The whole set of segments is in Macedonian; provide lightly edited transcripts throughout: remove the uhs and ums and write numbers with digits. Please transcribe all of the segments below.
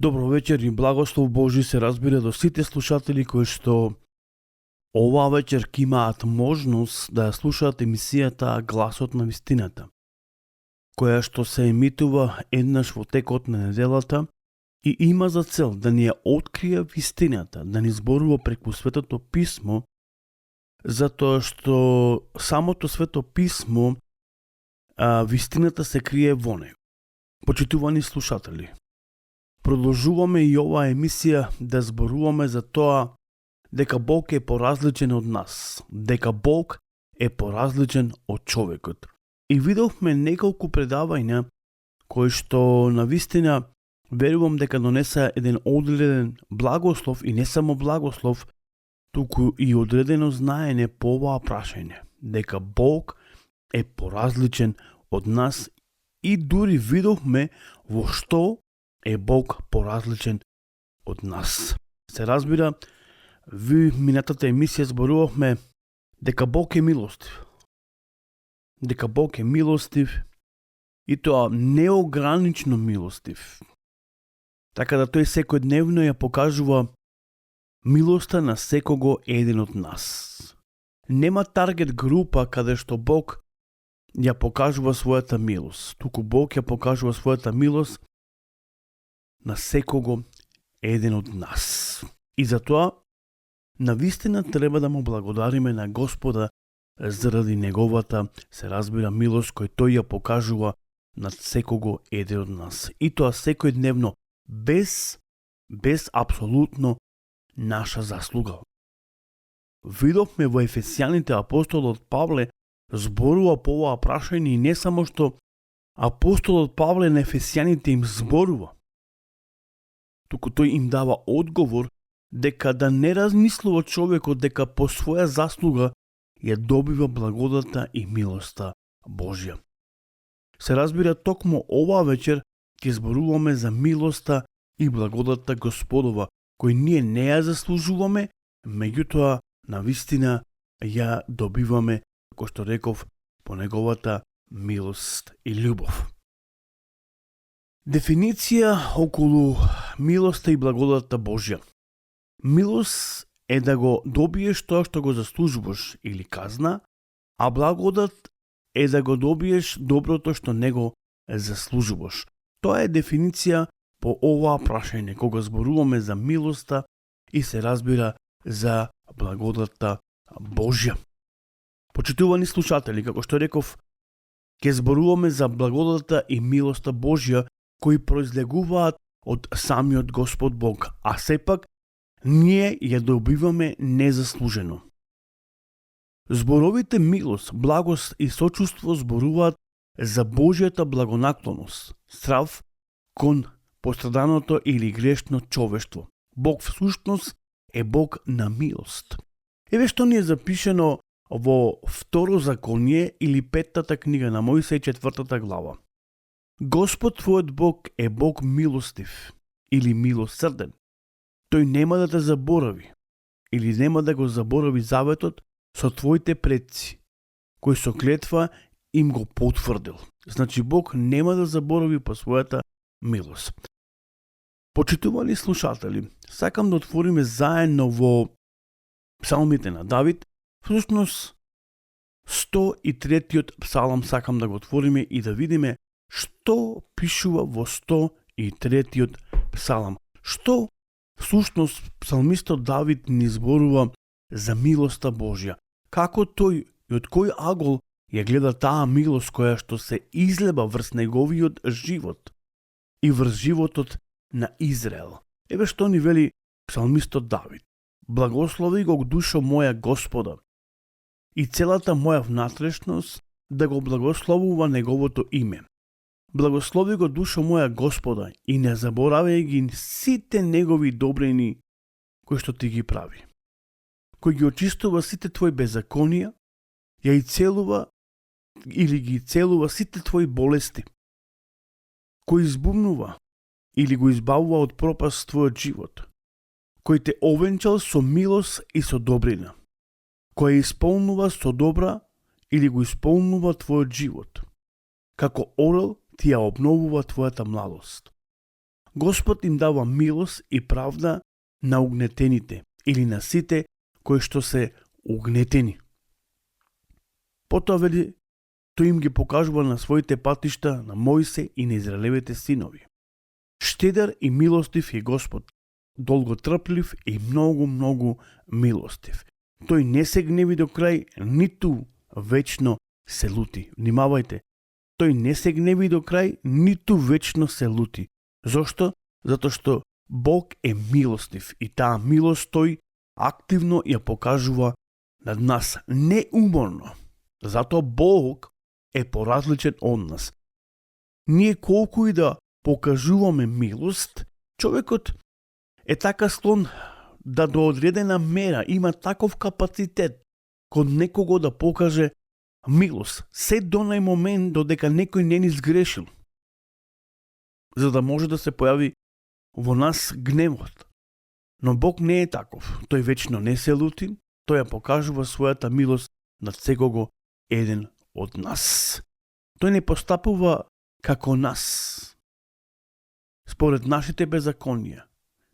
Добро вечер и благослов Божи се разбира до сите слушатели кои што оваа вечер ќе имаат можност да ја слушаат емисијата Гласот на вистината, која што се емитува еднаш во текот на неделата и има за цел да ни ја открие вистината, да ни зборува преку Светото Писмо, затоа што самото Свето Писмо, вистината се крие во него. Почитувани слушатели, продолжуваме и оваа емисија да зборуваме за тоа дека Бог е поразличен од нас, дека Бог е поразличен од човекот. И видовме неколку предавања кои што навистина верувам дека донеса еден одреден благослов и не само благослов, туку и одредено знаење по оваа прашање, дека Бог е поразличен од нас и дури видовме во што е Бог поразличен од нас. Се разбира, ви минатата емисија зборувавме дека Бог е милостив. Дека Бог е милостив и тоа неогранично милостив. Така да тој секојдневно ја покажува милоста на секого еден од нас. Нема таргет група каде што Бог ја покажува својата милост, туку Бог ја покажува својата милост на секого еден од нас. И затоа, навистина треба да му благодариме на Господа заради неговата, се разбира, милост кој тој ја покажува на секого еден од нас. И тоа секојдневно, без апсолутно наша заслуга. Видовме во Ефесијаните апостолот Павле зборува по оваа прашање и не само што апостолот Павле на Ефесијаните им зборува, туку тој им дава одговор дека да не размислува човекот дека по своја заслуга ја добива благодата и милоста Божја. Се разбира, токму оваа вечер ќе зборуваме за милоста и благодата Господова, кој ние не ја заслужуваме, меѓутоа навистина ја добиваме, како што реков, по неговата милост и љубов. Дефиниција околу милоста и благодата Божја. Милост е да го добиеш тоа што го заслужуваш или казна, а благодат е да го добиеш доброто што не го заслужуваш. Тоа е дефиниција по оваа прашање, кога зборуваме за милоста и се разбира за благодата Божја. Почитувани слушатели, како што реков, ќе зборуваме за благодата и милоста Божја кои произлегуваат од самиот Господ Бог, а сепак ние ја добиваме незаслужено. Зборовите милост, благост и сочувство зборуваат за Божјата благонаклоност, страв кон постраданото или грешно човештво. Бог всушност е Бог на милост. Еве што ни е запишено во Второзаконие или 5-та книга на Мојсеј 4-та глава. Господ твојот Бог е Бог милостив или милосрден. Тој нема да те заборави или нема да го заборави заветот со твоите предци, кој со клетва им го потврдил. Значи Бог нема да заборави по својата милост. Почитувани слушатели, сакам да отвориме заедно во псалмите на Давид, всушност 103-тиот псалам сакам да го отвориме и да видиме што пишува во 103-тиот псалам. Што всушност псалмистот Давид ни зборува за милоста Божја. Како тој и од кој агол ја гледа таа милост која што се излева врз неговиот живот и врз животот на Израел. Еве што ни вели псалмистот Давид. Благослови го душо моја Господа и целата моја внатрешност да го благословува неговото име. Благослови го душо моја Господа и не заборавај ги сите негови добрини кои што ти ги прави. Кој ги очистува сите твои беззаконија, ја и целува или ги целува сите твои болести. Кој избумнува или го избавува од пропаст твојот живот. Кој те овенчал со милост и со добрина. Кој исполнува со добра или го исполнува твојот живот. Како орел ти ја обновува твојата младост. Господ им дава милост и правда на угнетените или на сите кои што се угнетени. Потоа вели, тој им ги покажува на своите патишта на Мојсе и на Израелевите синови. Штедер и милостив е Господ, долготрплив и многу милостив. Тој не се гневи до крај, ниту вечно се лути. Внимавајте, тој не се гневи до крај, ниту вечно се лути. Зошто? Затоа што Бог е милостив и таа милост тој активно ја покажува над нас, неуморно. Затоа Бог е поразличен од нас. Ние колку и да покажуваме милост, човекот е така склон да до одредена мера има таков капацитет кон некого да покаже милост, се до нај момент додека некој не ни сгрешил, за да може да се појави во нас гневот. Но Бог не е таков. Тој вечно не се лути, тој ја покажува својата милост над секого еден од нас. Тој не постапува како нас, според нашите беззаконија,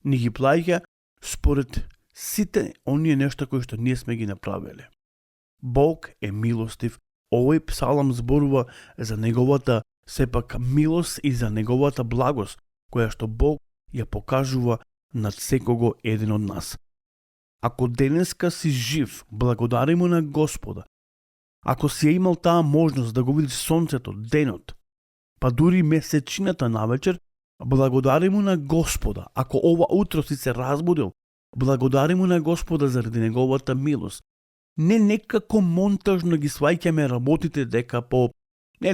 ни ги плаќа според сите оние нешта кои што ние сме ги направиле. Бог е милостив. Овој псалам зборува за неговата сепак милост и за неговата благост, која што Бог ја покажува над секого еден од нас. Ако денеска си жив, благодари му на Господа. Ако си имал таа можност да го видиш сонцето, денот, па дури месечината навечер, благодари му на Господа. Ако ова утро си се разбудил, благодари му на Господа заради неговата милост. Не некако монтажно ги сваќаме работите дека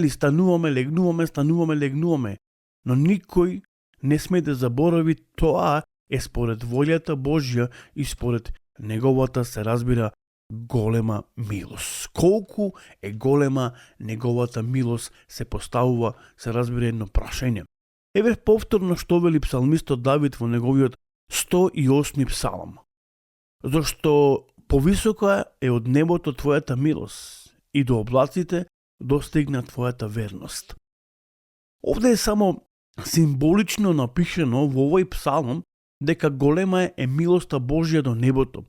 стануваме, легнуваме, но никој не сме да заборави тоа е според волјата Божја и според неговата се разбира голема милост. Колку е голема неговата милост се поставува, се разбира едно прашање. Еве повторно што вели псалмистот Давид во неговиот 108 псалм. Зашто повисока е од небото твојата милост и до облаците достигна твојата верност. Овде е само символично напишено во овој псалм дека голема е милоста Божја до небото.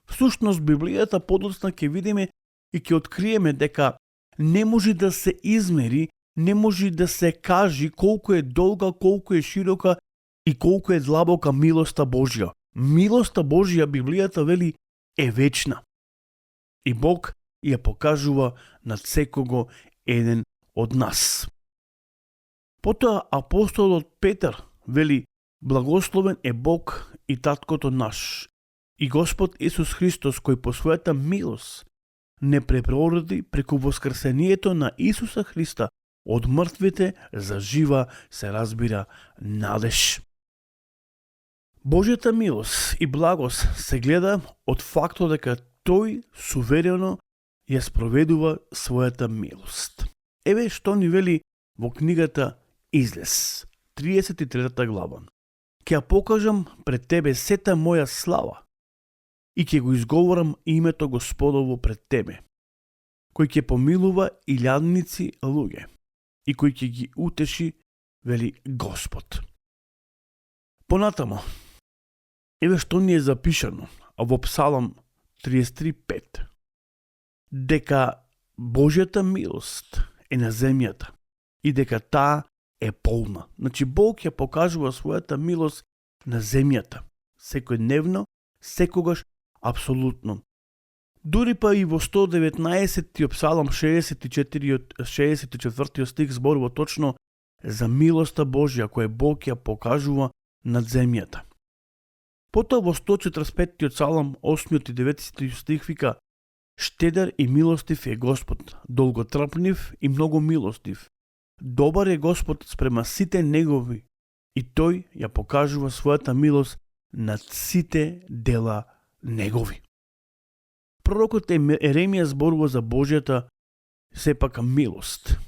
Всушност Библијата подоцна ќе видиме и ќе откриеме дека не може да се измери, не може да се кажи колку е долга, колку е широка и колку е длабока милоста Божја. Милоста Божја, Библијата вели, е вечна. И Бог ја покажува над секого еден од нас. Потоа апостолот Петар вели, благословен е Бог и таткото наш, и Господ Исус Христос, кој по својата милост не препороди преку воскресението на Исуса Христа од мртвите за жива, се разбира, надеж. Божјата милост и благост се гледа од фактот дека тој суверено ја спроведува својата милост. Еве што ни вели во книгата Излез, 33 глава. Ќе ја покажам пред тебе сета моја слава и ќе го изговорам името Господово пред тебе, кој ќе помилува илјадници луѓе и кој ќе ги утеши, вели Господ. Понатамо, еве што ни е запишано во Псалам 33:5, дека Божјата милост е на земјата и дека таа е полна. Значи Бог ја покажува својата милост на земјата, секојдневно, секогаш, апсолутно. Дури па и во 119 Псалам 64 стих зборува точно за милоста Божја која Бог ја покажува над земјата. Потоа во 145 Псалам 8 и 9 стих вика: Штедер и милостив е Господ, долготрпнив и многу милостив. Добар е Господ спрема сите негови и тој ја покажува својата милост над сите дела негови. Пророкот Еремија зборува за Божјата сепак милост,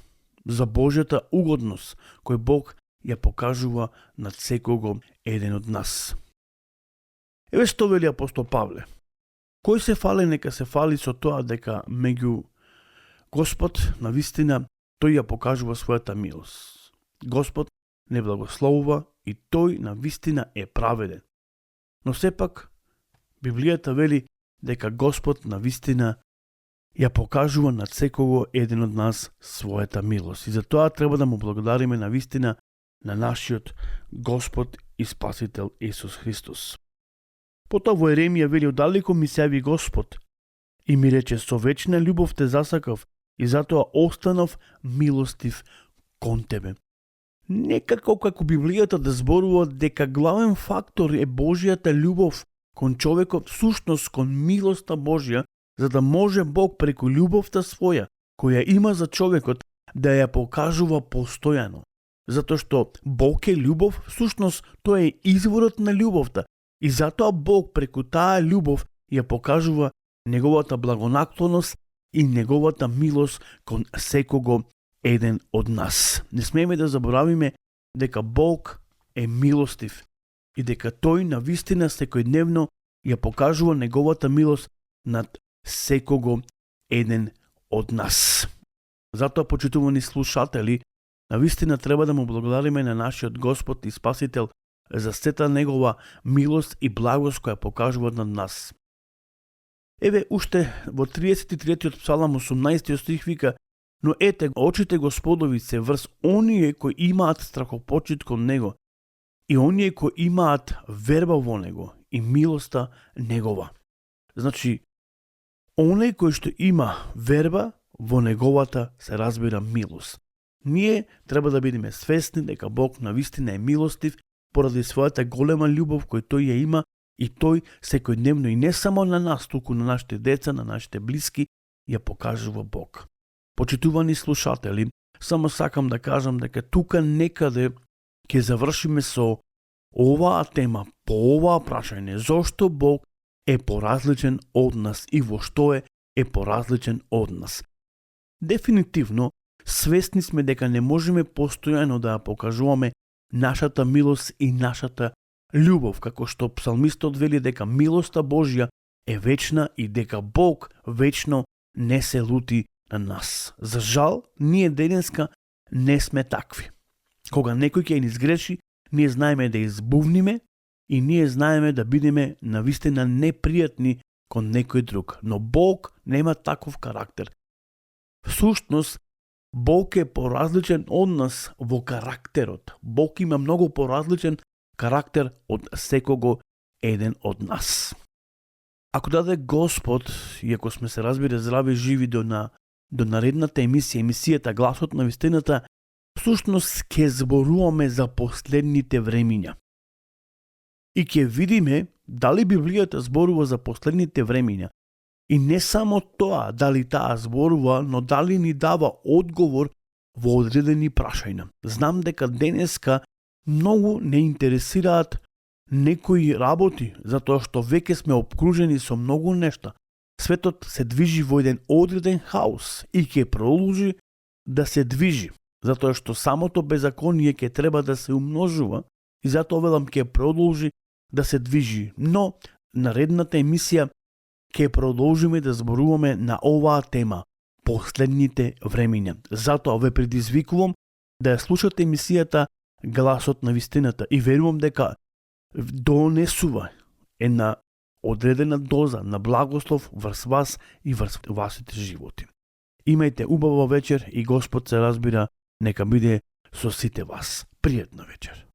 за Божјата угодност кој Бог ја покажува над секого еден од нас. Еве што вели апостол Павле. Кој се фали, нека се фали со тоа дека меѓу Господ, навистина, тој ја покажува својата милост. Господ не благословува и тој на вистина е праведен. Но сепак, Библијата вели дека Господ на вистина ја покажува над секого еден од нас својата милост. И за тоа треба да му благодариме на вистина на нашиот Господ и Спасител Исус Христос. Потоа во Еремија вели: "Оддалеку ми се јави Господ и ми рече: со вечна љубов те засакав и затоа останав милостив кон тебе." Некако како Библијата да зборува дека главен фактор е Божјата љубов кон човекот, всушност кон милоста Божја, за да може Бог преку љубовта своја, која има за човекот, да ја покажува постојано. Затоа што Бог е љубов, всушност тој е изворот на љубовта, и затоа Бог преку таа љубов ја покажува неговата благонаклоност и неговата милост кон секого еден од нас. Не смееме да заборавиме дека Бог е милостив и дека тој на вистина секојдневно ја покажува неговата милост над секого еден од нас. Затоа, почитувани слушатели, на вистина треба да му благодариме на нашиот Господ и Спасител за сета негова милост и благост која покажува над нас. Еве уште во 33-тиот псалам 18 стих вика: "Но ете, очите Господови се врз оние кои имаат страхопочит кон него и оние кои имаат верба во него и милоста негова." Значи, оној кој што има верба во неговата се разбира милост. Ние треба да бидеме свесни дека Бог на вистина е милостив поради својата голема љубов кој тој ја има, и тој секојдневно и не само на нас, туку на нашите деца, на нашите блиски ја покажува Бог. Почитувани слушатели, само сакам да кажам дека тука некаде ќе завршиме со оваа тема, по оваа прашање: зошто Бог е поразличен од нас и во што е поразличен од нас. Дефинитивно, свесни сме дека не можеме постојано да ја покажуваме нашата милост и нашата љубов, како што псалмистот вели дека милоста Божја е вечна и дека Бог вечно не се лути на нас. За жал, ние денеска не сме такви. Кога некој ќе ни изгреши, ние знаеме да избувниме и ние знаеме да бидеме навистина непријатни кон некој друг. Но Бог нема таков карактер. Всушност, Бог е поразличен од нас во карактерот. Бог има многу поразличен карактер од секого еден од нас. Ако даде Господ, и ако сме се разбира здрави живи до наредната емисијата Гласот на вистината, всушност ќе зборуваме за последните времиња. И ќе видиме дали Библијата зборува за последните времиња. И не само тоа, дали таа зборува, но дали ни дава одговор во одредени прашања. Знам дека денеска многу не интересираат некои работи, затоа што веќе сме обкружени со многу нешта. Светот се движи во еден одреден хаос и ќе продолжи да се движи, затоа што самото беззаконие ќе треба да се умножува и затоа велам ќе продолжи да се движи. Но наредната емисија ќе продолжиме да зборуваме на оваа тема, последните времиња. Затоа ве предизвикувам да ја слушате емисијата Гласот на вистината и верувам дека донесува една одредена доза на благослов врз вас и врз вашите животи. Имајте убава вечер и Господ се разбира нека биде со сите вас. Пријатна вечер.